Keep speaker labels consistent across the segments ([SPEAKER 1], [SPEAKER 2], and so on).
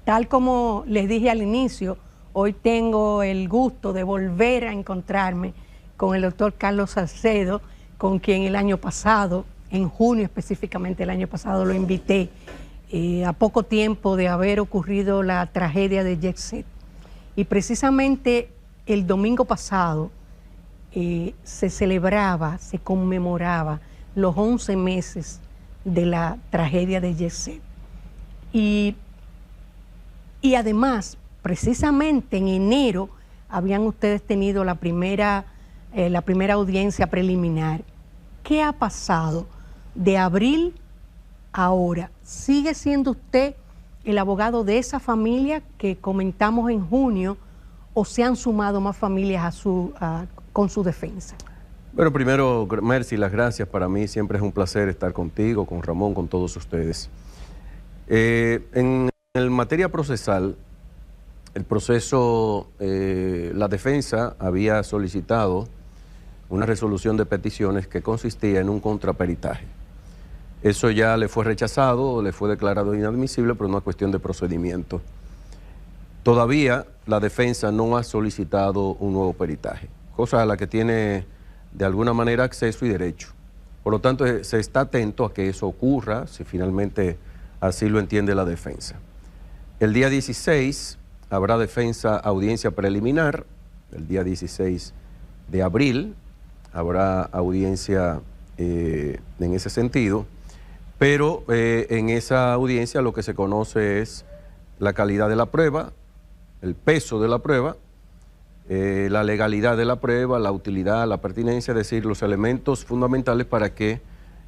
[SPEAKER 1] Tal como les dije al inicio, hoy tengo el gusto de volver a encontrarme con el doctor Carlos Salcedo, con quien el año pasado, en junio específicamente el año pasado, lo invité a poco tiempo de haber ocurrido la tragedia de Jet Set. Y precisamente el domingo pasado se celebraba, se conmemoraba los 11 meses de la tragedia de Jet Set. Y además, precisamente en enero, habían ustedes tenido la primera audiencia preliminar. ¿Qué ha pasado de abril a ahora? ¿Sigue siendo usted el abogado de esa familia que comentamos en junio o se han sumado más familias con su defensa?
[SPEAKER 2] Bueno, primero, Mercy, las gracias. Para mí siempre es un placer estar contigo, con Ramón, con todos ustedes. En materia procesal, el proceso, la defensa había solicitado una resolución de peticiones que consistía en un contraperitaje. Eso ya le fue rechazado, le fue declarado inadmisible por una cuestión de procedimiento. Todavía la defensa no ha solicitado un nuevo peritaje, cosa a la que tiene de alguna manera acceso y derecho. Por lo tanto, se está atento a que eso ocurra, si finalmente así lo entiende la defensa. El día 16 habrá audiencia preliminar, el día 16 de abril habrá audiencia en ese sentido, pero en esa audiencia lo que se conoce es la calidad de la prueba, el peso de la prueba, la legalidad de la prueba, la utilidad, la pertinencia, es decir, los elementos fundamentales para que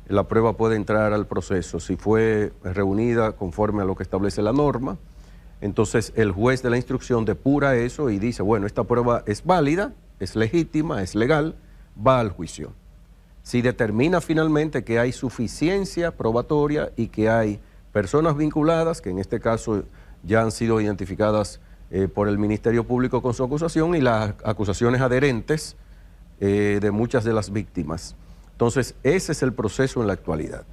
[SPEAKER 2] la prueba pueda entrar al proceso. Si fue reunida conforme a lo que establece la norma, entonces el juez de la instrucción depura eso y dice, bueno, esta prueba es válida, es legítima, es legal, va al juicio. Si determina finalmente que hay suficiencia probatoria y que hay personas vinculadas, que en este caso ya han sido identificadas por el Ministerio Público con su acusación y las acusaciones adherentes de muchas de las víctimas. Entonces, ese es el proceso en la actualidad.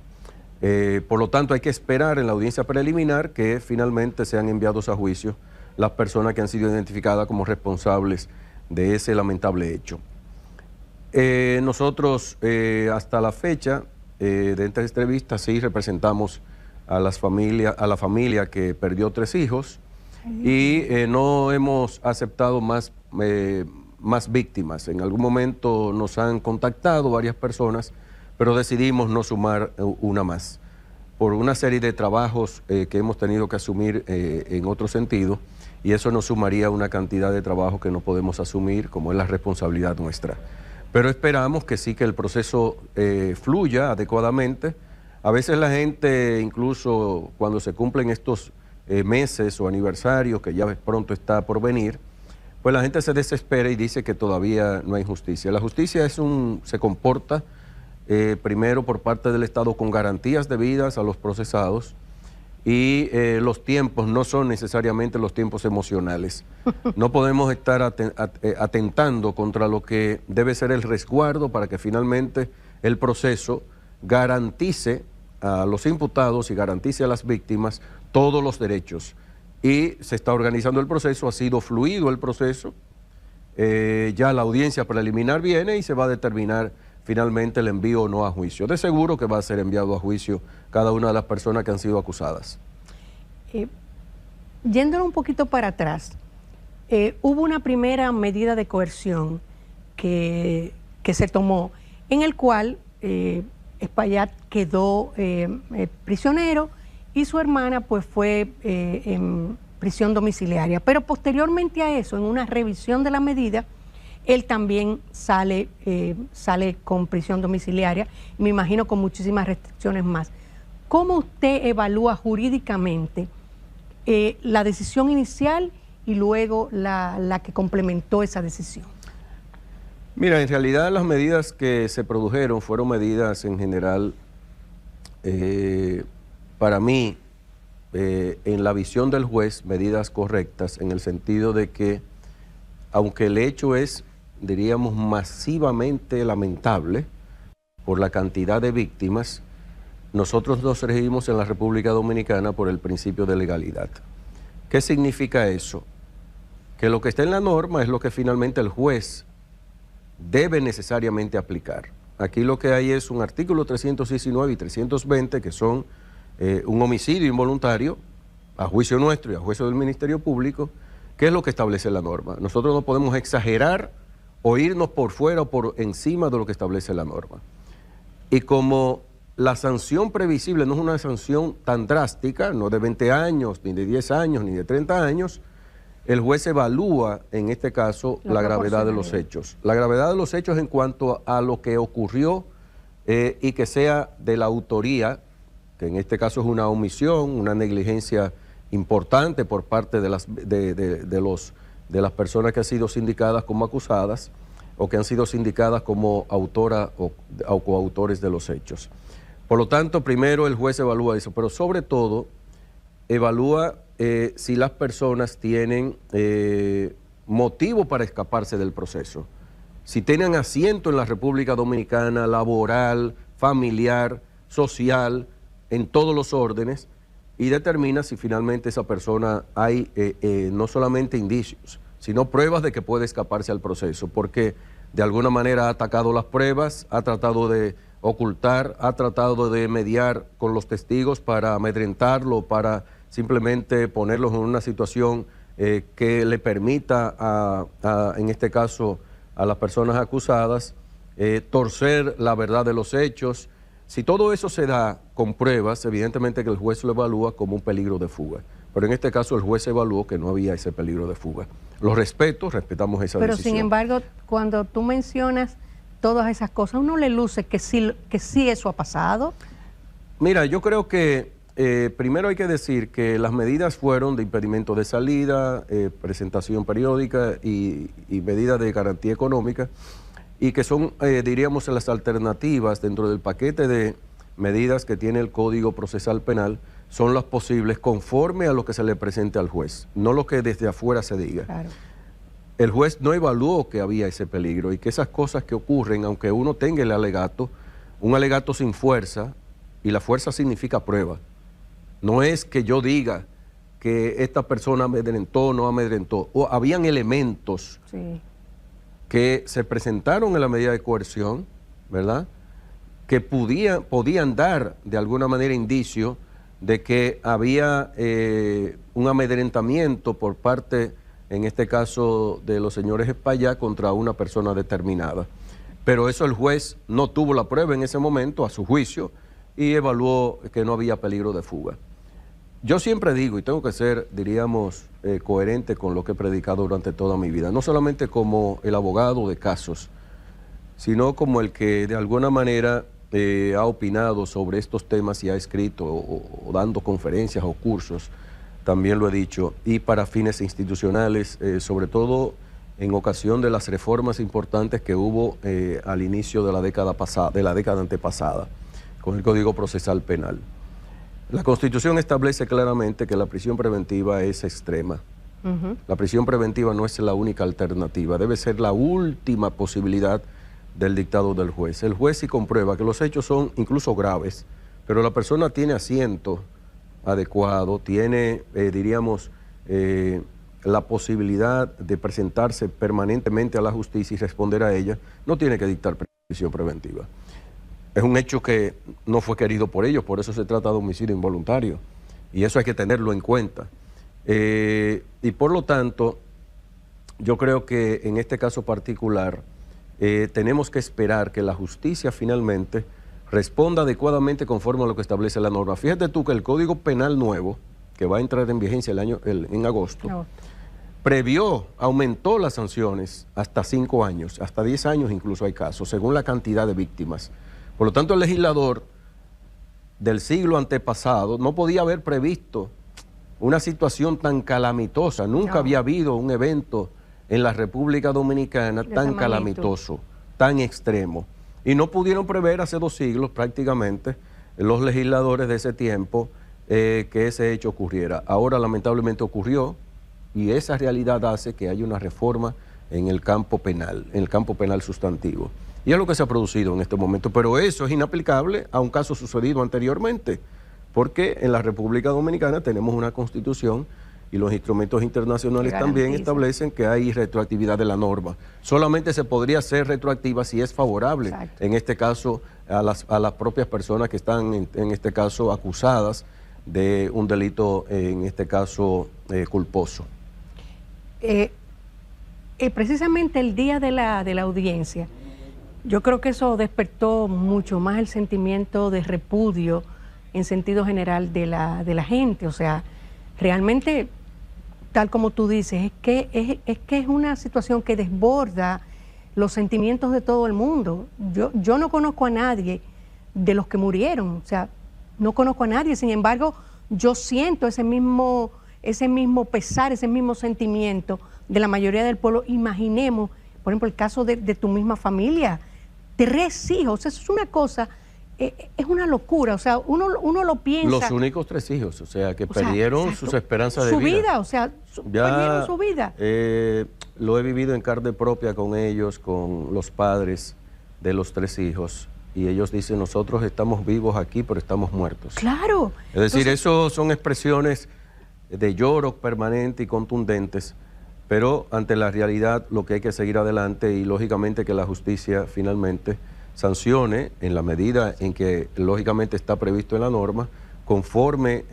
[SPEAKER 2] Por lo tanto, hay que esperar en la audiencia preliminar que finalmente sean enviados a juicio las personas que han sido identificadas como responsables de ese lamentable hecho. Nosotros, hasta la fecha de esta entrevista, sí representamos a la familia que perdió 3 hijos y no hemos aceptado más víctimas. En algún momento nos han contactado varias personas, pero decidimos no sumar una más, por una serie de trabajos que hemos tenido que asumir en otro sentido, y eso nos sumaría una cantidad de trabajo que no podemos asumir, como es la responsabilidad nuestra. Pero esperamos que sí, que el proceso fluya adecuadamente. A veces la gente, incluso cuando se cumplen estos meses o aniversarios, que ya pronto está por venir, pues la gente se desespera y dice que todavía no hay justicia. La justicia se comporta primero por parte del Estado con garantías debidas a los procesados, y los tiempos no son necesariamente los tiempos emocionales. No podemos estar atentando contra lo que debe ser el resguardo para que finalmente el proceso garantice a los imputados y garantice a las víctimas todos los derechos. Y se está organizando el proceso, ha sido fluido el proceso, ya la audiencia preliminar viene y se va a determinar finalmente el envío o no a juicio. De seguro que va a ser enviado a juicio cada una de las personas que han sido acusadas.
[SPEAKER 1] Yéndolo un poquito para atrás, hubo una primera medida de coerción que se tomó, en el cual Espaillat quedó prisionero y su hermana pues fue en prisión domiciliaria. Pero posteriormente a eso, en una revisión de la medida, él también sale con prisión domiciliaria, me imagino con muchísimas restricciones más. ¿Cómo usted evalúa jurídicamente la decisión inicial y luego la que complementó esa decisión?
[SPEAKER 2] Mira, en realidad las medidas que se produjeron fueron medidas en general, para mí, en la visión del juez, medidas correctas, en el sentido de que, aunque el hecho es, diríamos, masivamente lamentable por la cantidad de víctimas, nosotros nos regimos en la República Dominicana por el principio de legalidad. ¿Qué significa eso? Que lo que está en la norma es lo que finalmente el juez debe necesariamente aplicar. Aquí lo que hay es un artículo 319 y 320 que son un homicidio involuntario, a juicio nuestro y a juicio del Ministerio Público, que es lo que establece la norma. Nosotros no podemos exagerar o irnos por fuera o por encima de lo que establece la norma. Y como la sanción previsible no es una sanción tan drástica, no de 20 años, ni de 10 años, ni de 30 años, el juez evalúa, en este caso, la gravedad de los hechos. La gravedad de los hechos en cuanto a lo que ocurrió y que sea de la autoría, que en este caso es una omisión, una negligencia importante por parte de las personas que han sido sindicadas como acusadas o que han sido sindicadas como autora o coautores de los hechos. Por lo tanto, primero el juez evalúa eso, pero sobre todo evalúa si las personas tienen motivo para escaparse del proceso, si tienen asiento en la República Dominicana, laboral, familiar, social, en todos los órdenes, y determina si finalmente esa persona hay no solamente indicios, sino pruebas de que puede escaparse al proceso, porque de alguna manera ha atacado las pruebas, ha tratado de ocultar, ha tratado de mediar con los testigos para amedrentarlo, para simplemente ponerlos en una situación que le permita, en este caso, a las personas acusadas, torcer la verdad de los hechos. Si todo eso se da con pruebas, evidentemente que el juez lo evalúa como un peligro de fuga. Pero en este caso el juez evaluó que no había ese peligro de fuga. Lo respeto, respetamos esa decisión.
[SPEAKER 1] Pero sin embargo, cuando tú mencionas todas esas cosas, ¿uno le luce que sí eso ha pasado?
[SPEAKER 2] Mira, yo creo que primero hay que decir que las medidas fueron de impedimento de salida, presentación periódica y medidas de garantía económica, y que son, diríamos, las alternativas dentro del paquete de medidas que tiene el Código Procesal Penal, son las posibles conforme a lo que se le presente al juez, no lo que desde afuera se diga.
[SPEAKER 1] Claro.
[SPEAKER 2] El juez no evaluó que había ese peligro y que esas cosas que ocurren, aunque uno tenga el alegato, un alegato sin fuerza, y la fuerza significa prueba. No es que yo diga que esta persona amedrentó o no amedrentó, o habían elementos que se presentaron en la medida de coerción, ¿verdad?, que podían dar de alguna manera indicio de que había un amedrentamiento por parte, en este caso, de los señores Espaillat contra una persona determinada. Pero eso el juez no tuvo la prueba en ese momento, a su juicio, y evaluó que no había peligro de fuga. Yo siempre digo, y tengo que ser, diríamos, coherente con lo que he predicado durante toda mi vida, no solamente como el abogado de casos, sino como el que de alguna manera ha opinado sobre estos temas y ha escrito o dando conferencias o cursos, también lo he dicho, y para fines institucionales, sobre todo en ocasión de las reformas importantes que hubo al inicio de la década pasada, de la década antepasada, con el Código Procesal Penal. La Constitución establece claramente que la prisión preventiva es extrema. La prisión preventiva no es la única alternativa, debe ser la última posibilidad del dictado del juez. El juez sí comprueba que los hechos son incluso graves, pero la persona tiene asiento adecuado, tiene, diríamos, la posibilidad de presentarse permanentemente a la justicia y responder a ella, no tiene que dictar prisión preventiva. Es un hecho que no fue querido por ellos, por eso se trata de homicidio involuntario, y eso hay que tenerlo en cuenta. Y por lo tanto, yo creo que en este caso particular tenemos que esperar que la justicia finalmente responda adecuadamente conforme a lo que establece la norma. Fíjate tú que el Código Penal nuevo, que va a entrar en vigencia en agosto, aumentó las sanciones hasta 5 años, hasta 10 años incluso hay casos, según la cantidad de víctimas. Por lo tanto, el legislador del siglo antepasado no podía haber previsto una situación tan calamitosa. Nunca había habido un evento en la República Dominicana tan calamitoso, tan extremo. Y no pudieron prever hace 2 siglos prácticamente los legisladores de ese tiempo que ese hecho ocurriera. Ahora lamentablemente ocurrió y esa realidad hace que haya una reforma en el campo penal sustantivo. Y es lo que se ha producido en este momento, pero eso es inaplicable a un caso sucedido anteriormente, porque en la República Dominicana tenemos una Constitución y los instrumentos internacionales también establecen que hay retroactividad de la norma. Solamente se podría ser retroactiva si es favorable, en este caso, a las propias personas que están, en este caso, acusadas de un delito, en este caso, culposo.
[SPEAKER 1] Precisamente el día de la audiencia, yo creo que eso despertó mucho más el sentimiento de repudio en sentido general de la gente. O sea, realmente, tal como tú dices, es que es una situación que desborda los sentimientos de todo el mundo. Yo no conozco a nadie de los que murieron, o sea, no conozco a nadie. Sin embargo, yo siento ese mismo pesar, ese mismo sentimiento de la mayoría del pueblo. Imaginemos, por ejemplo, el caso de tu misma familia, 3 hijos, eso es una cosa, es una locura. O sea, uno lo piensa.
[SPEAKER 2] Los únicos 3 hijos, o sea, que perdieron sus esperanzas de vida.
[SPEAKER 1] Su vida, o sea, perdieron su vida.
[SPEAKER 2] Lo he vivido en carne propia con ellos, con los padres de los 3 hijos. Y ellos dicen, nosotros estamos vivos aquí, pero estamos muertos.
[SPEAKER 1] Claro.
[SPEAKER 2] Es decir, eso son expresiones de lloro permanente y contundentes, pero ante la realidad lo que hay que seguir adelante y lógicamente que la justicia finalmente sancione en la medida en que lógicamente está previsto en la norma, conforme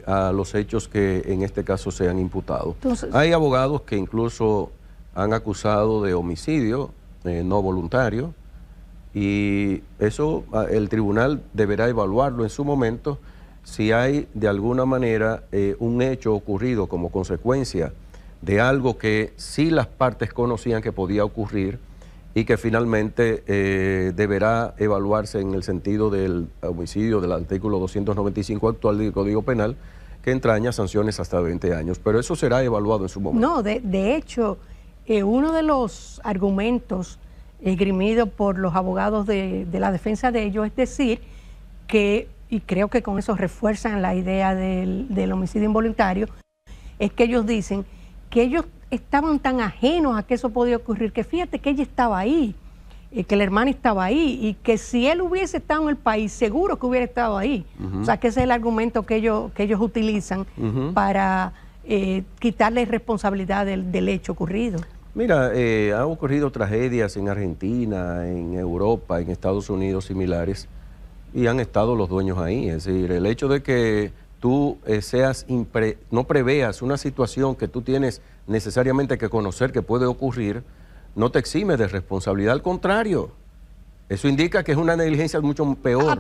[SPEAKER 2] a los hechos que en este caso sean imputados. Entonces, hay abogados que incluso han acusado de homicidio no voluntario, y eso el tribunal deberá evaluarlo en su momento si hay de alguna manera un hecho ocurrido como consecuencia de algo que sí las partes conocían que podía ocurrir y que finalmente deberá evaluarse en el sentido del homicidio del artículo 295 actual del Código Penal, que entraña sanciones hasta 20 años. Pero eso será evaluado en su momento.
[SPEAKER 1] No, de hecho, uno de los argumentos esgrimido por los abogados de la defensa de ellos es decir que, y creo que con eso refuerzan la idea del homicidio involuntario, es que ellos dicen que ellos estaban tan ajenos a que eso podía ocurrir, que fíjate que ella estaba ahí, que el hermano estaba ahí, y que si él hubiese estado en el país, seguro que hubiera estado ahí. O sea, que ese es el argumento que ellos utilizan para quitarle responsabilidad del hecho ocurrido.
[SPEAKER 2] Mira, han ocurrido tragedias en Argentina, en Europa, en Estados Unidos similares, y han estado los dueños ahí. Es decir, el hecho de que tú no preveas una situación que tú tienes necesariamente que conocer que puede ocurrir, no te exime de responsabilidad. Al contrario, eso indica que es una negligencia mucho peor,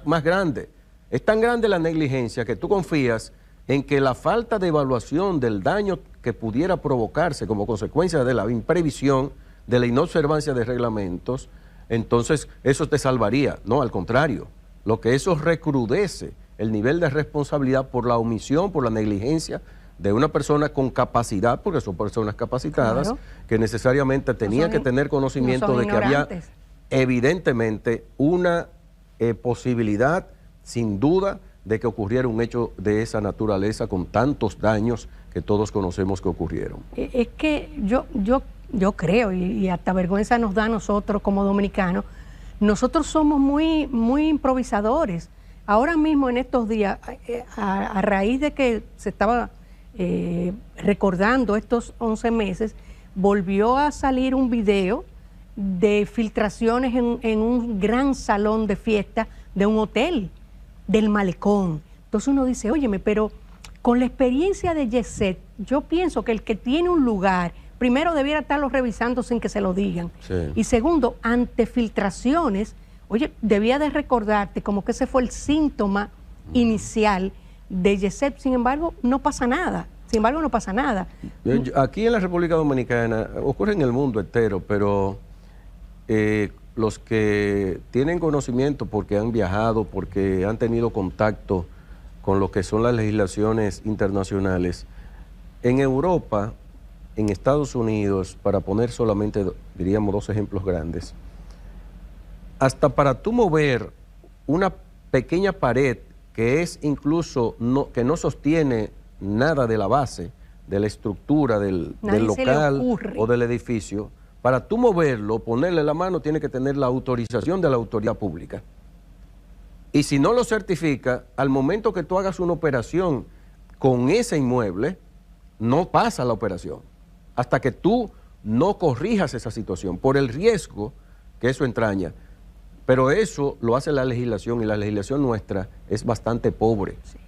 [SPEAKER 2] más grande. Es tan grande la negligencia que tú confías en que la falta de evaluación del daño que pudiera provocarse como consecuencia de la imprevisión, de la inobservancia de reglamentos, entonces eso te salvaría. No, al contrario, lo que eso recrudece el nivel de responsabilidad por la omisión, por la negligencia de una persona con capacidad, porque son personas capacitadas, claro, que necesariamente tenían que tener conocimiento de que había evidentemente una posibilidad, sin duda, de que ocurriera un hecho de esa naturaleza con tantos daños que todos conocemos que ocurrieron.
[SPEAKER 1] Es que yo creo, y hasta vergüenza nos da a nosotros como dominicanos, nosotros somos muy, muy improvisadores. Ahora mismo en estos días, a raíz de que se estaba recordando estos 11 meses, volvió a salir un video de filtraciones en un gran salón de fiesta de un hotel del Malecón. Entonces uno dice, óyeme, pero con la experiencia de Yeset, yo pienso que el que tiene un lugar, primero debiera estarlo revisando sin que se lo digan. Sí. Y segundo, ante filtraciones, oye, debía de recordarte como que ese fue el síntoma inicial de Yeset. Sin embargo, no pasa nada.
[SPEAKER 2] Aquí en la República Dominicana, ocurre en el mundo entero, pero los que tienen conocimiento porque han viajado, porque han tenido contacto con lo que son las legislaciones internacionales, en Europa, en Estados Unidos, para poner solamente, diríamos, 2 ejemplos grandes, hasta para tú mover una pequeña pared que es incluso, que no sostiene nada de la base, de la estructura del local o del edificio, para tú moverlo, ponerle la mano, tiene que tener la autorización de la autoridad pública. Y si no lo certifica, al momento que tú hagas una operación con ese inmueble, no pasa la operación, hasta que tú no corrijas esa situación por el riesgo que eso entraña. Pero eso lo hace la legislación, y la legislación nuestra es bastante pobre. Sí.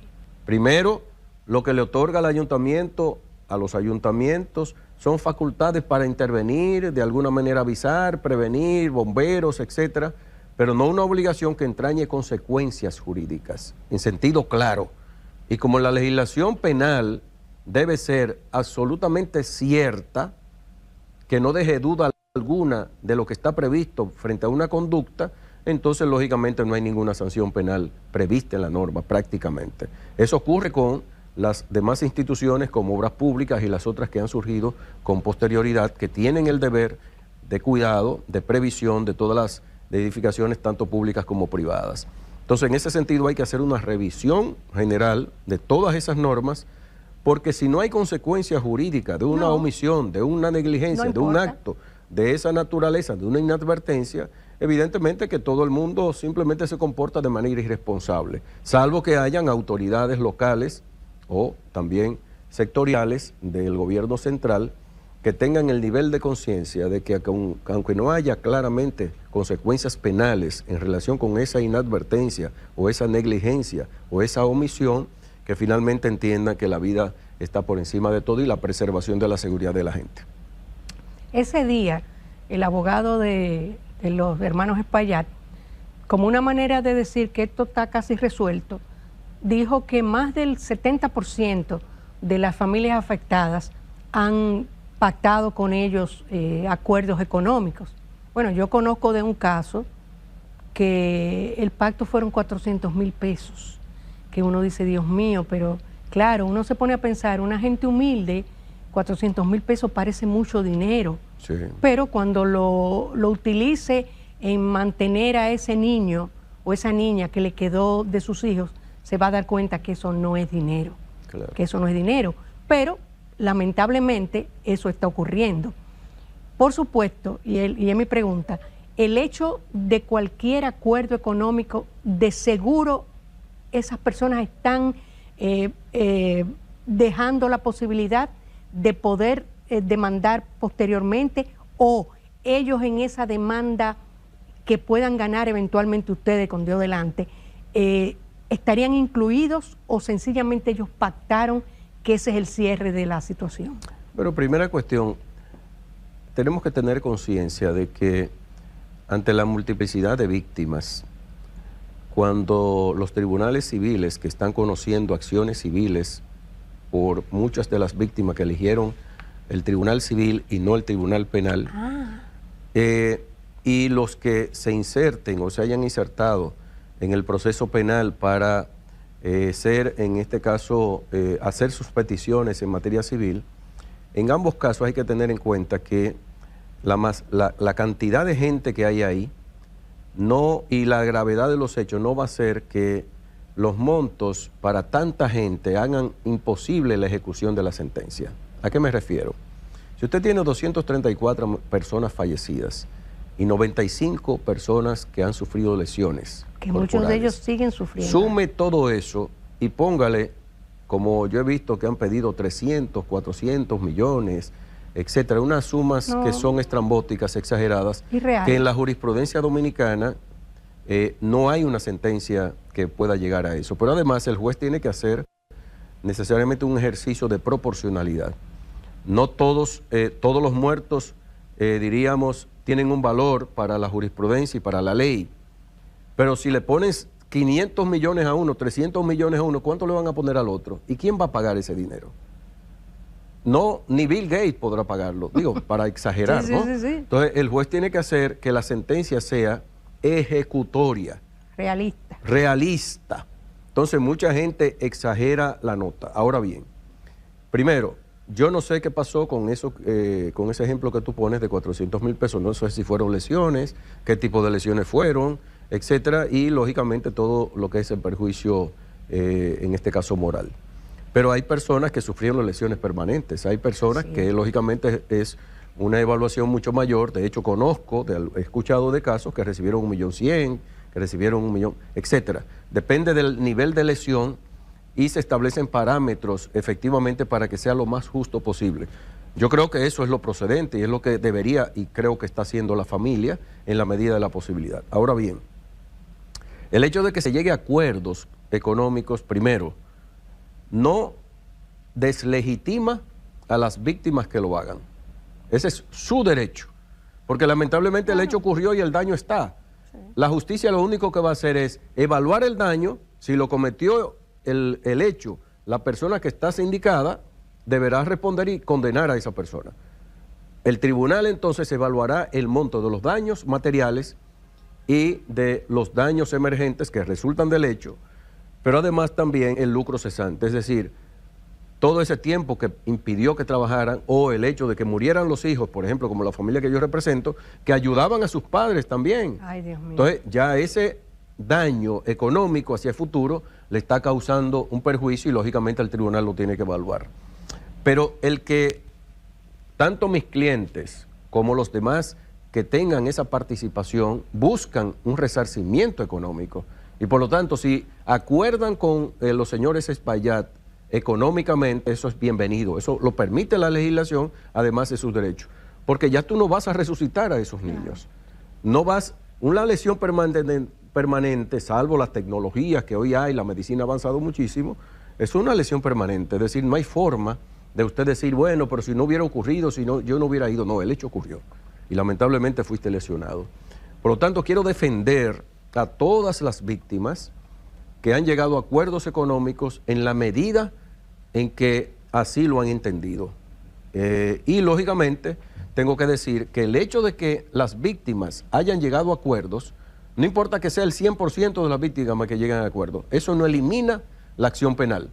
[SPEAKER 2] Primero, lo que le otorga al ayuntamiento, a los ayuntamientos, son facultades para intervenir, de alguna manera avisar, prevenir, bomberos, etcétera, pero no una obligación que entrañe consecuencias jurídicas, en sentido claro. Y como la legislación penal debe ser absolutamente cierta, que no deje duda alguna de lo que está previsto frente a una conducta, entonces lógicamente no hay ninguna sanción penal prevista en la norma prácticamente. Eso ocurre con las demás instituciones como Obras Públicas y las otras que han surgido con posterioridad, que tienen el deber de cuidado, de previsión de todas las edificaciones, tanto públicas como privadas. Entonces, en ese sentido hay que hacer una revisión general de todas esas normas, porque si no hay consecuencia jurídica de una omisión, de una negligencia, de un acto de esa naturaleza, de una inadvertencia, evidentemente que todo el mundo simplemente se comporta de manera irresponsable, salvo que hayan autoridades locales o también sectoriales del gobierno central que tengan el nivel de conciencia de que aunque no haya claramente consecuencias penales en relación con esa inadvertencia o esa negligencia o esa omisión, que finalmente entiendan que la vida está por encima de todo y la preservación de la seguridad de la gente.
[SPEAKER 1] Ese día, el abogado de los hermanos Espaillat, como una manera de decir que esto está casi resuelto, dijo que más del 70% de las familias afectadas han pactado con ellos acuerdos económicos. Bueno, yo conozco de un caso que el pacto fueron 400,000 pesos, que uno dice, Dios mío, pero claro, uno se pone a pensar, una gente humilde, 400,000 pesos parece mucho dinero, sí, pero cuando lo utilice en mantener a ese niño o esa niña que le quedó de sus hijos, se va a dar cuenta que eso no es dinero, claro, que eso no es dinero, pero lamentablemente eso está ocurriendo. Por supuesto, y es mi pregunta, el hecho de cualquier acuerdo económico, de seguro esas personas están dejando la posibilidad de poder demandar posteriormente, o ellos en esa demanda que puedan ganar eventualmente ustedes con Dios delante, ¿estarían incluidos o sencillamente ellos pactaron que ese es el cierre de la situación?
[SPEAKER 2] Pero primera cuestión, tenemos que tener conciencia de que ante la multiplicidad de víctimas, cuando los tribunales civiles que están conociendo acciones civiles por muchas de las víctimas que eligieron el tribunal civil y no el tribunal penal, y los que se inserten o se hayan insertado en el proceso penal para ser, en este caso, hacer sus peticiones en materia civil, en ambos casos hay que tener en cuenta que la cantidad de gente que hay ahí y la gravedad de los hechos no va a hacer que los montos para tanta gente hagan imposible la ejecución de la sentencia. ¿A qué me refiero? Si usted tiene 234 personas fallecidas y 95 personas que han sufrido lesiones,
[SPEAKER 1] que muchos de ellos siguen sufriendo,
[SPEAKER 2] sume todo eso y póngale, como yo he visto que han pedido 300, 400 millones, etcétera, unas sumas que son estrambóticas, exageradas, que en la jurisprudencia dominicana no hay una sentencia que pueda llegar a eso. Pero además el juez tiene que hacer necesariamente un ejercicio de proporcionalidad. No todos los muertos, diríamos, tienen un valor para la jurisprudencia y para la ley. Pero si le pones 500 millones a uno, 300 millones a uno, ¿cuánto le van a poner al otro? ¿Y quién va a pagar ese dinero? No, ni Bill Gates podrá pagarlo, digo, para exagerar, ¿no? Sí. Entonces, el juez tiene que hacer que la sentencia sea ejecutoria. Realista. Entonces, mucha gente exagera la nota. Ahora bien, primero, yo no sé qué pasó con eso, con ese ejemplo que tú pones de 400,000 pesos. No sé si fueron lesiones, qué tipo de lesiones fueron, etcétera, y lógicamente todo lo que es el perjuicio, en este caso moral. Pero hay personas que sufrieron lesiones permanentes, hay personas que lógicamente es una evaluación mucho mayor. De hecho, he escuchado de casos que recibieron 1.100.000, que recibieron 1 millón, etcétera. Depende del nivel de lesión y se establecen parámetros efectivamente para que sea lo más justo posible. Yo creo que eso es lo procedente y es lo que debería y creo que está haciendo la familia en la medida de la posibilidad. Ahora bien, el hecho de que se llegue a acuerdos económicos, primero, no deslegitima a las víctimas que lo hagan. Ese es su derecho, porque lamentablemente el hecho ocurrió y el daño está. Sí. La justicia lo único que va a hacer es evaluar el daño. Si lo cometió el hecho, la persona que está sindicada deberá responder y condenar a esa persona. El tribunal entonces evaluará el monto de los daños materiales y de los daños emergentes que resultan del hecho, pero además también el lucro cesante, es decir, todo ese tiempo que impidió que trabajaran o el hecho de que murieran los hijos, por ejemplo, como la familia que yo represento, que ayudaban a sus padres también.
[SPEAKER 1] Ay, Dios mío.
[SPEAKER 2] Entonces ya ese daño económico hacia el futuro le está causando un perjuicio y lógicamente el tribunal lo tiene que evaluar. Pero el que tanto mis clientes como los demás que tengan esa participación buscan un resarcimiento económico y por lo tanto si acuerdan con los señores Espaillat económicamente, eso es bienvenido, eso lo permite la legislación, además de sus derechos, porque ya tú no vas a resucitar a esos niños, no vas, una lesión permanente, salvo las tecnologías que hoy hay, la medicina ha avanzado muchísimo, es una lesión permanente, es decir, no hay forma de usted decir, bueno, pero si no hubiera ocurrido, si no, yo no hubiera ido, no, el hecho ocurrió y lamentablemente fuiste lesionado. Por lo tanto, quiero defender a todas las víctimas que han llegado a acuerdos económicos en la medida en que así lo han entendido. Y lógicamente tengo que decir que el hecho de que las víctimas hayan llegado a acuerdos, no importa que sea el 100% de las víctimas que lleguen a acuerdos, eso no elimina la acción penal.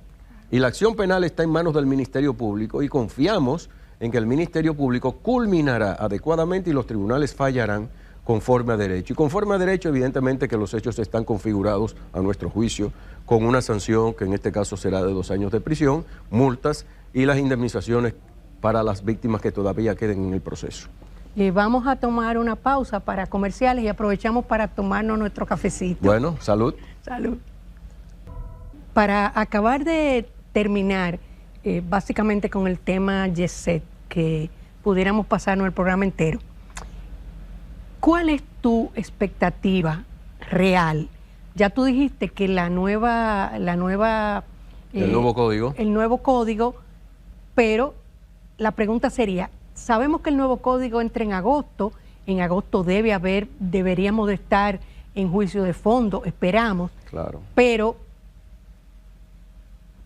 [SPEAKER 2] Y la acción penal está en manos del Ministerio Público y confiamos en que el Ministerio Público culminará adecuadamente y los tribunales fallarán conforme a derecho. Y conforme a derecho, evidentemente que los hechos están configurados, a nuestro juicio, con una sanción que en este caso será de 2 años de prisión, multas y las indemnizaciones para las víctimas que todavía queden en el proceso.
[SPEAKER 1] Vamos a tomar una pausa para comerciales y aprovechamos para tomarnos nuestro cafecito.
[SPEAKER 2] Bueno, salud.
[SPEAKER 1] Salud. Para acabar de terminar, básicamente con el tema Yeset, que pudiéramos pasarnos el programa entero, ¿cuál es tu expectativa real? Ya tú dijiste que el nuevo código, pero la pregunta sería, sabemos que el nuevo código entra en agosto deberíamos de estar en juicio de fondo, esperamos,
[SPEAKER 2] claro.
[SPEAKER 1] Pero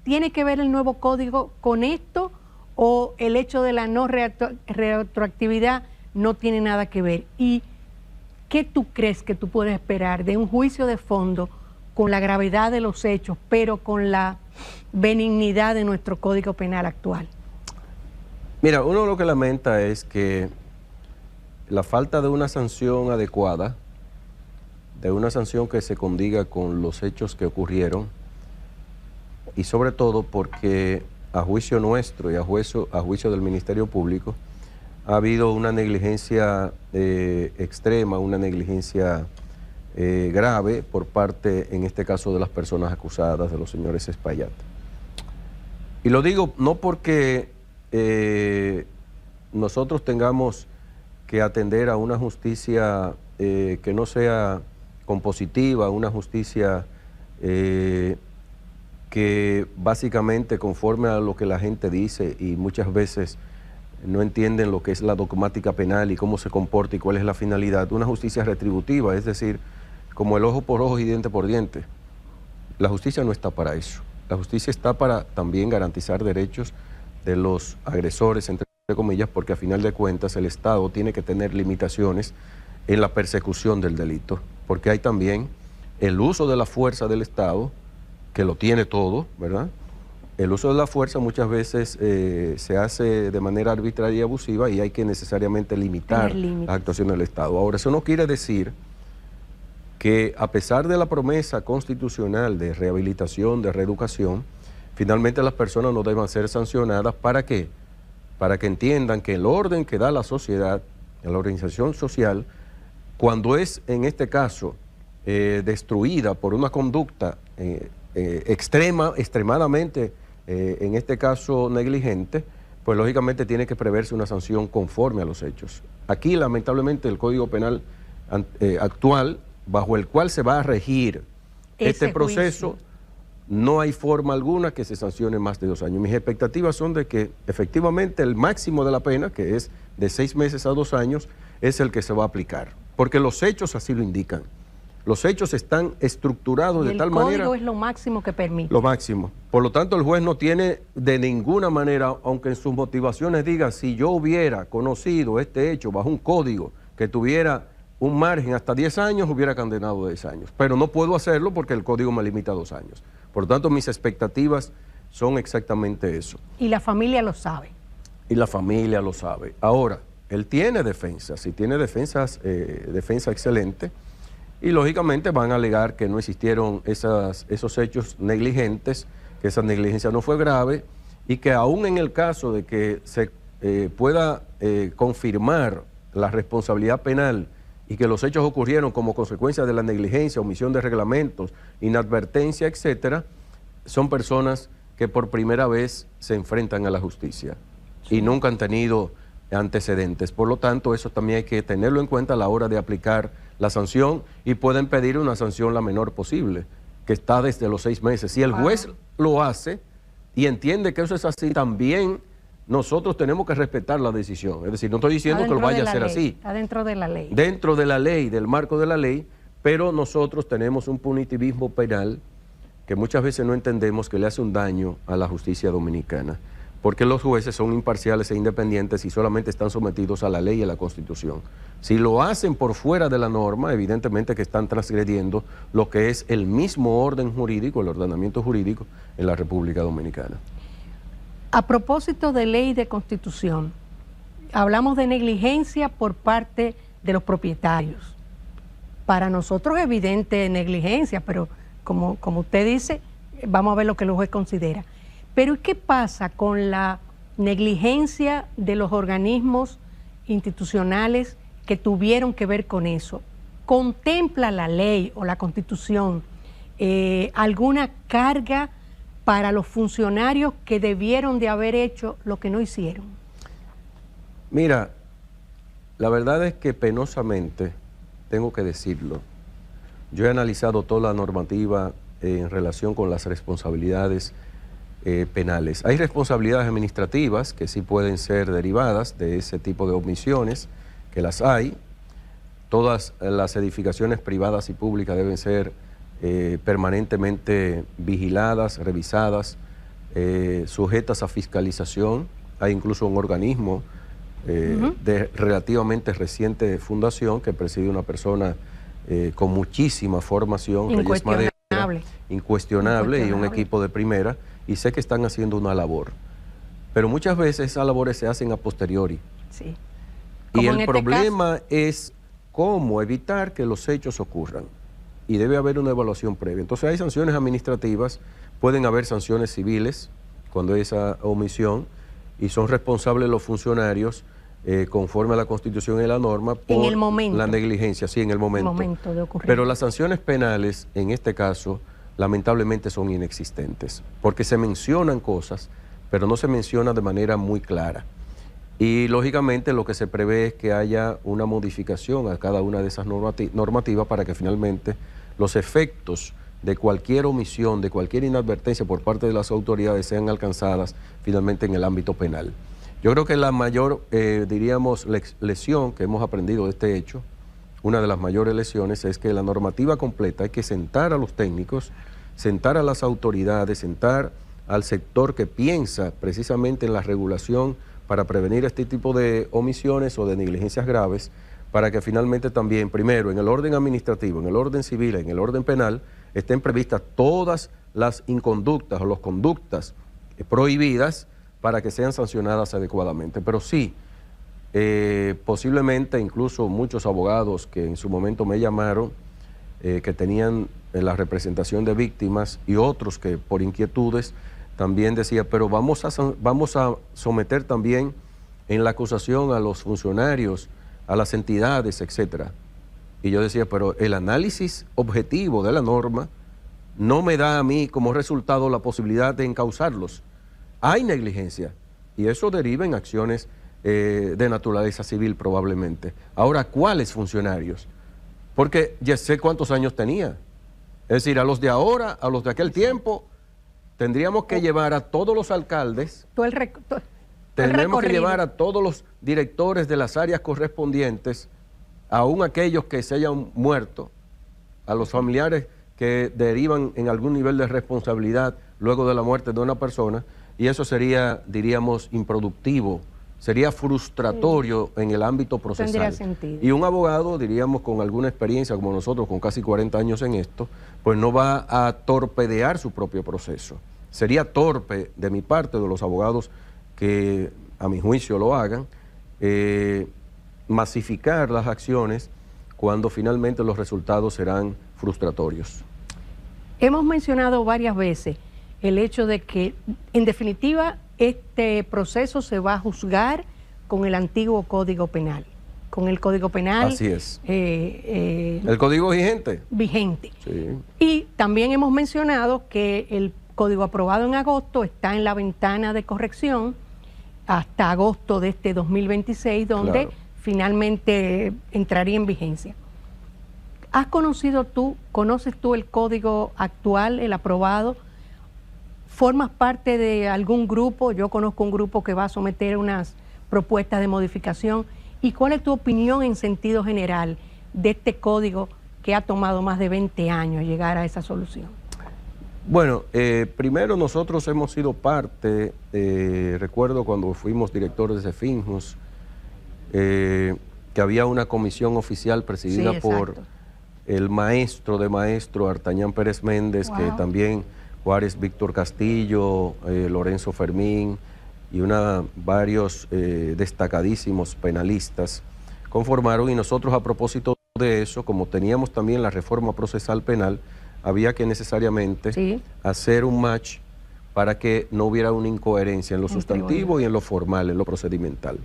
[SPEAKER 1] ¿tiene que ver el nuevo código con esto o el hecho de la no retroactividad no tiene nada que ver? ¿Y qué tú crees que tú puedes esperar de un juicio de fondo con la gravedad de los hechos, pero con la benignidad de nuestro Código Penal actual?
[SPEAKER 2] Mira, uno lo que lamenta es que la falta de una sanción adecuada, de una sanción que se condiga con los hechos que ocurrieron, y sobre todo porque a juicio nuestro y a juicio del Ministerio Público ha habido una negligencia extrema, una negligencia grave por parte, en este caso, de las personas acusadas, de los señores Espaillat. Y lo digo no porque nosotros tengamos que atender a una justicia que no sea compositiva, una justicia que básicamente conforme a lo que la gente dice y muchas veces no entienden lo que es la dogmática penal y cómo se comporta y cuál es la finalidad, una justicia retributiva, es decir, como el ojo por ojo y diente por diente. La justicia no está para eso. La justicia está para también garantizar derechos de los agresores, entre comillas, porque a final de cuentas el Estado tiene que tener limitaciones en la persecución del delito, porque hay también el uso de la fuerza del Estado, que lo tiene todo, ¿verdad? El uso de la fuerza muchas veces se hace de manera arbitraria y abusiva y hay que necesariamente limitar las actuaciones del Estado. Ahora, eso no quiere decir que a pesar de la promesa constitucional de rehabilitación, de reeducación, finalmente las personas no deban ser sancionadas. ¿Para qué? Para que entiendan que el orden que da la sociedad, la organización social, cuando es, en este caso, destruida por una conducta extremadamente, en este caso negligente, pues lógicamente tiene que preverse una sanción conforme a los hechos. Aquí lamentablemente el Código Penal actual, bajo el cual se va a regir este proceso, no hay forma alguna que se sancione más de 2 años. Mis expectativas son de que efectivamente el máximo de la pena, que es de 6 meses a 2 años, es el que se va a aplicar, porque los hechos así lo indican. Los hechos están estructurados de tal manera...
[SPEAKER 1] El código es lo máximo que permite.
[SPEAKER 2] Lo máximo. Por lo tanto, el juez no tiene de ninguna manera, aunque en sus motivaciones diga, si yo hubiera conocido este hecho bajo un código que tuviera un margen hasta 10 años, hubiera condenado 10 años. Pero no puedo hacerlo porque el código me limita a 2 años. Por lo tanto, mis expectativas son exactamente eso.
[SPEAKER 1] Y la familia lo sabe.
[SPEAKER 2] Y la familia lo sabe. Ahora, él tiene defensa, si tiene defensa excelente, y lógicamente van a alegar que no existieron esos hechos negligentes, que esa negligencia no fue grave, y que aún en el caso de que se pueda confirmar la responsabilidad penal y que los hechos ocurrieron como consecuencia de la negligencia, omisión de reglamentos, inadvertencia, etcétera, son personas que por primera vez se enfrentan a la justicia y nunca han tenido antecedentes. Por lo tanto, eso también hay que tenerlo en cuenta a la hora de aplicar la sanción, y pueden pedir una sanción la menor posible, que está desde los 6 meses. Si el juez lo hace y entiende que eso es así, también nosotros tenemos que respetar la decisión. Es decir, no estoy diciendo que lo vaya a hacer así.
[SPEAKER 1] Está dentro de la ley.
[SPEAKER 2] Dentro de la ley, del marco de la ley, pero nosotros tenemos un punitivismo penal que muchas veces no entendemos, que le hace un daño a la justicia dominicana, porque los jueces son imparciales e independientes y solamente están sometidos a la ley y a la Constitución. Si lo hacen por fuera de la norma, evidentemente que están transgrediendo lo que es el mismo orden jurídico, el ordenamiento jurídico en la República Dominicana.
[SPEAKER 1] A propósito de ley y de Constitución, hablamos de negligencia por parte de los propietarios. Para nosotros es evidente negligencia, pero como usted dice, vamos a ver lo que el juez considera. Pero ¿qué pasa con la negligencia de los organismos institucionales que tuvieron que ver con eso? ¿Contempla la ley o la Constitución alguna carga para los funcionarios que debieron de haber hecho lo que no hicieron?
[SPEAKER 2] Mira, la verdad es que penosamente, tengo que decirlo, yo he analizado toda la normativa en relación con las responsabilidades penales. Hay responsabilidades administrativas que sí pueden ser derivadas de ese tipo de omisiones, que las hay. Todas las edificaciones privadas y públicas deben ser permanentemente vigiladas, revisadas, sujetas a fiscalización. Hay incluso un organismo de relativamente reciente fundación que preside una persona con muchísima formación, Reyes Madera, incuestionable, y un equipo de primera, y sé que están haciendo una labor. Pero muchas veces esas labores se hacen a posteriori.
[SPEAKER 1] Sí.
[SPEAKER 2] Y el problema es cómo evitar que los hechos ocurran. Y debe haber una evaluación previa. Entonces hay sanciones administrativas, pueden haber sanciones civiles cuando hay esa omisión, y son responsables los funcionarios conforme a la Constitución y la norma por la negligencia, sí, en el momento
[SPEAKER 1] de ocurrir.
[SPEAKER 2] Pero las sanciones penales, en este caso, lamentablemente son inexistentes, porque se mencionan cosas, pero no se menciona de manera muy clara. Y lógicamente lo que se prevé es que haya una modificación a cada una de esas normativas para que finalmente los efectos de cualquier omisión, de cualquier inadvertencia por parte de las autoridades sean alcanzadas finalmente en el ámbito penal. Yo creo que la mayor, diríamos, lección que hemos aprendido de este hecho, una de las mayores lecciones, es que la normativa completa hay que sentar a los técnicos, sentar a las autoridades, sentar al sector que piensa precisamente en la regulación para prevenir este tipo de omisiones o de negligencias graves, para que finalmente también, primero, en el orden administrativo, en el orden civil, en el orden penal, estén previstas todas las inconductas o las conductas prohibidas para que sean sancionadas adecuadamente. Pero sí, posiblemente incluso muchos abogados que en su momento me llamaron, que tenían la representación de víctimas, y otros que por inquietudes también decía, pero vamos a someter también en la acusación a los funcionarios, a las entidades, etcétera. Y yo decía, pero el análisis objetivo de la norma no me da a mí como resultado la posibilidad de encauzarlos. Hay negligencia y eso deriva en acciones de naturaleza civil probablemente. Ahora, ¿cuáles funcionarios? Porque ya sé cuántos años tenía. Es decir, a los de ahora, a los de aquel tiempo, tendríamos que llevar a todos los alcaldes, tendremos que llevar a todos los directores de las áreas correspondientes, aún aquellos que se hayan muerto, a los familiares que derivan en algún nivel de responsabilidad luego de la muerte de una persona, y eso sería, diríamos, improductivo, sería frustratorio en el ámbito procesal.
[SPEAKER 1] Tendría sentido.
[SPEAKER 2] Y un abogado, diríamos, con alguna experiencia como nosotros, con casi 40 años en esto, pues no va a torpedear su propio proceso. Sería torpe de mi parte, de los abogados que a mi juicio lo hagan, masificar las acciones cuando finalmente los resultados serán frustratorios.
[SPEAKER 1] Hemos mencionado varias veces el hecho de que, en definitiva, este proceso se va a juzgar con el antiguo Código Penal, con el Código Penal.
[SPEAKER 2] Así es. ¿El Código vigente?
[SPEAKER 1] Vigente.
[SPEAKER 2] Sí.
[SPEAKER 1] Y también hemos mencionado que el Código aprobado en agosto está en la ventana de corrección hasta agosto de este 2026, donde
[SPEAKER 2] Claro.
[SPEAKER 1] finalmente entraría en vigencia. ¿Conoces tú el código actual, el aprobado? ¿Formas parte de algún grupo? Yo conozco un grupo que va a someter unas propuestas de modificación. ¿Y cuál es tu opinión en sentido general de este código que ha tomado más de 20 años llegar a esa solución?
[SPEAKER 2] Bueno, primero nosotros hemos sido parte, recuerdo cuando fuimos directores de Finjus, que había una comisión oficial presidida por el maestro de maestro Artañán Pérez Méndez, que también Juárez Víctor Castillo, Lorenzo Fermín y varios destacadísimos penalistas conformaron, y nosotros, a propósito de eso, como teníamos también la reforma procesal penal, había que necesariamente hacer un match para que no hubiera una incoherencia en lo sustantivo y en lo formal, en lo procedimental.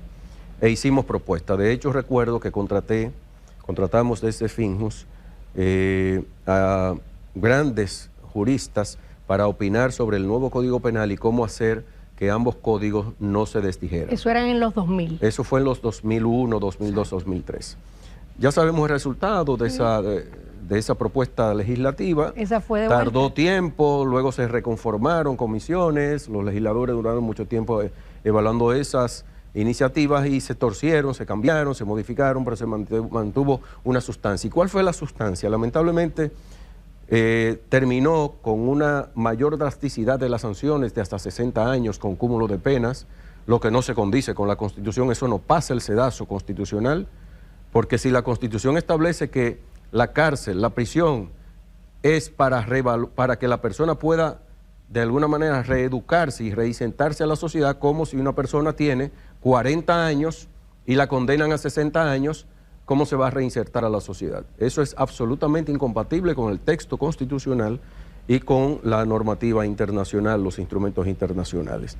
[SPEAKER 2] E hicimos propuestas. De hecho, recuerdo que contratamos desde Finjus a grandes juristas para opinar sobre el nuevo Código Penal y cómo hacer que ambos códigos no se desdijeran.
[SPEAKER 1] Eso era en los 2000.
[SPEAKER 2] Eso fue en los 2001, 2002, 2003. Ya sabemos el resultado de esa propuesta legislativa.
[SPEAKER 1] Esa fue de
[SPEAKER 2] Tardó
[SPEAKER 1] vuelta.
[SPEAKER 2] tiempo, luego se reconformaron comisiones, los legisladores duraron mucho tiempo evaluando esas iniciativas y se torcieron, se cambiaron, se modificaron, pero se mantuvo una sustancia. ¿Y cuál fue la sustancia? Lamentablemente terminó con una mayor drasticidad de las sanciones de hasta 60 años con cúmulo de penas, lo que no se condice con la Constitución. Eso no pasa el sedazo constitucional, porque si la Constitución establece que la cárcel, la prisión, es para que la persona pueda de alguna manera reeducarse y reinsertarse a la sociedad, como si una persona tiene 40 años y la condenan a 60 años, ¿cómo se va a reinsertar a la sociedad? Eso es absolutamente incompatible con el texto constitucional y con la normativa internacional, los instrumentos internacionales.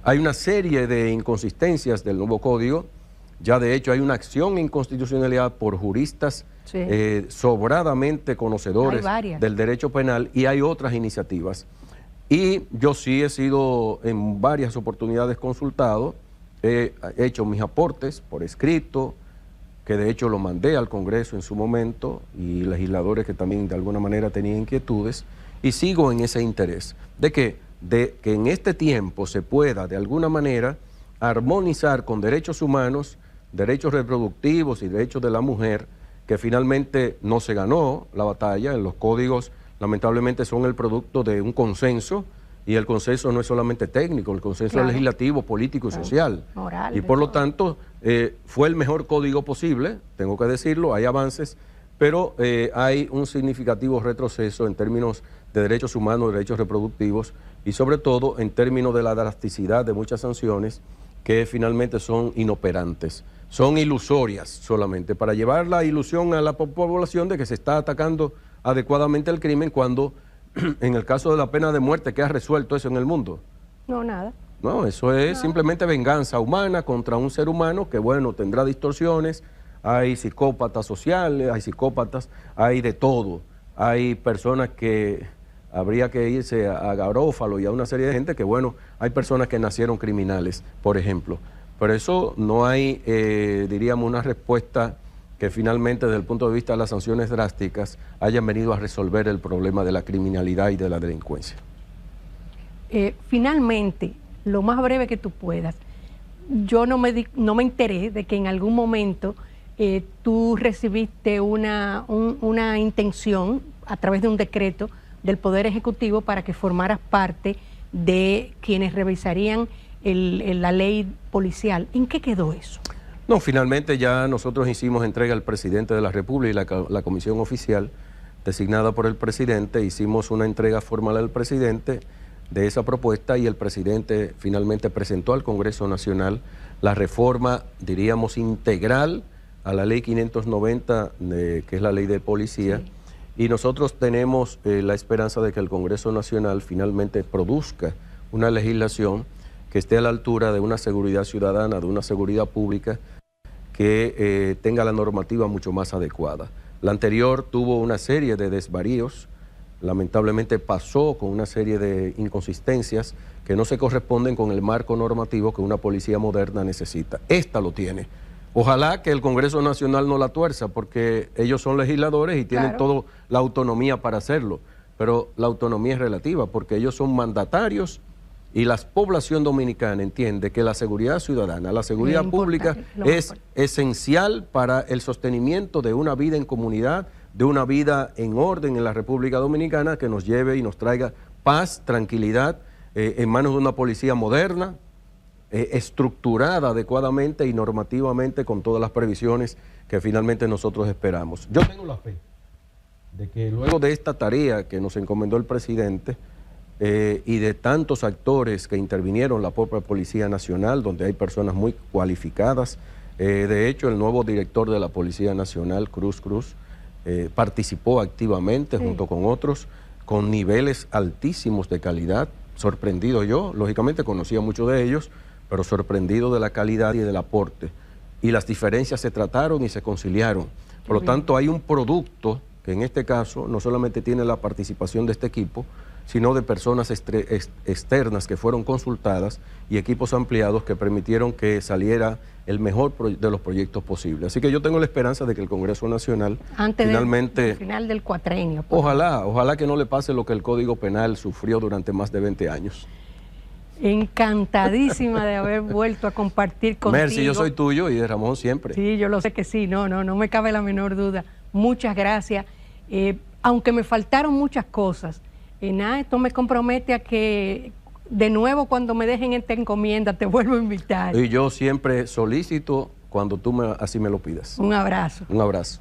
[SPEAKER 2] Hay una serie de inconsistencias del nuevo código. Ya de hecho hay una acción de inconstitucionalidad por juristas sobradamente conocedores del derecho penal, y hay otras iniciativas. Y yo sí he sido en varias oportunidades consultado, he hecho mis aportes por escrito, que de hecho lo mandé al Congreso en su momento, y legisladores que también de alguna manera tenían inquietudes, y sigo en ese interés de que en este tiempo se pueda de alguna manera armonizar con derechos humanos, derechos reproductivos y derechos de la mujer, que finalmente no se ganó la batalla. En los códigos lamentablemente son el producto de un consenso, y el consenso no es solamente técnico, el consenso es legislativo, político y social.
[SPEAKER 1] Moral,
[SPEAKER 2] y por lo tanto fue el mejor código posible, tengo que decirlo, hay avances, pero hay un significativo retroceso en términos de derechos humanos, derechos reproductivos, y sobre todo en términos de la drasticidad de muchas sanciones que finalmente son inoperantes, son ilusorias solamente, para llevar la ilusión a la población de que se está atacando adecuadamente el crimen, cuando en el caso de la pena de muerte, ¿qué ha resuelto eso en el mundo?
[SPEAKER 1] No, nada.
[SPEAKER 2] No, eso es simplemente venganza humana contra un ser humano que, bueno, tendrá distorsiones. Hay psicópatas sociales, hay psicópatas, hay de todo. Hay personas que habría que irse a Garófalo y a una serie de gente que, bueno, hay personas que nacieron criminales, por ejemplo. Pero eso no hay, diríamos, una respuesta que finalmente, desde el punto de vista de las sanciones drásticas, hayan venido a resolver el problema de la criminalidad y de la delincuencia.
[SPEAKER 1] Finalmente, lo más breve que tú puedas, yo no me enteré de que en algún momento tú recibiste una intención a través de un decreto del Poder Ejecutivo para que formaras parte de quienes revisarían la ley policial. ¿En qué quedó eso?
[SPEAKER 2] No, finalmente ya nosotros hicimos entrega al presidente de la República y la comisión oficial designada por el presidente, hicimos una entrega formal al presidente de esa propuesta y el presidente finalmente presentó al Congreso Nacional la reforma, diríamos, integral a la ley 590, que es la ley de policía, sí. Y nosotros tenemos la esperanza de que el Congreso Nacional finalmente produzca una legislación que esté a la altura de una seguridad ciudadana, de una seguridad pública, que tenga la normativa mucho más adecuada. La anterior tuvo una serie de desvaríos, lamentablemente pasó con una serie de inconsistencias que no se corresponden con el marco normativo que una policía moderna necesita. Esta lo tiene. Ojalá que el Congreso Nacional no la tuerza, porque ellos son legisladores y tienen toda la autonomía para hacerlo, pero la autonomía es relativa, porque ellos son mandatarios y la población dominicana entiende que la seguridad ciudadana, la seguridad pública es esencial para el sostenimiento de una vida en comunidad, de una vida en orden en la República Dominicana que nos lleve y nos traiga paz, tranquilidad, en manos de una policía moderna, estructurada adecuadamente y normativamente con todas las previsiones que finalmente nosotros esperamos. Yo tengo la fe de que luego de esta tarea que nos encomendó el presidente y de tantos actores que intervinieron, la propia Policía Nacional, donde hay personas muy cualificadas, de hecho el nuevo director de la Policía Nacional, Cruz, participó activamente junto con otros, con niveles altísimos de calidad, sorprendido yo, lógicamente conocía mucho de ellos, pero sorprendido de la calidad y del aporte. Y las diferencias se trataron y se conciliaron. Por lo tanto, hay un producto que en este caso no solamente tiene la participación de este equipo, sino de personas externas que fueron consultadas y equipos ampliados que permitieron que saliera el mejor de los proyectos posibles. Así que yo tengo la esperanza de que el Congreso Nacional finalmente...
[SPEAKER 1] Del final del cuatrenio.
[SPEAKER 2] Ojalá que no le pase lo que el Código Penal sufrió durante más de 20 años.
[SPEAKER 1] Encantadísima de haber vuelto a compartir contigo.
[SPEAKER 2] Mercy, yo soy tuyo y de Ramón siempre.
[SPEAKER 1] Sí, yo lo sé que sí, no me cabe la menor duda. Muchas gracias. Aunque me faltaron muchas cosas, esto me compromete a que de nuevo cuando me dejen esta encomienda te vuelvo a invitar.
[SPEAKER 2] Y yo siempre solicito cuando tú así me lo pidas.
[SPEAKER 1] Un abrazo.
[SPEAKER 2] Un abrazo.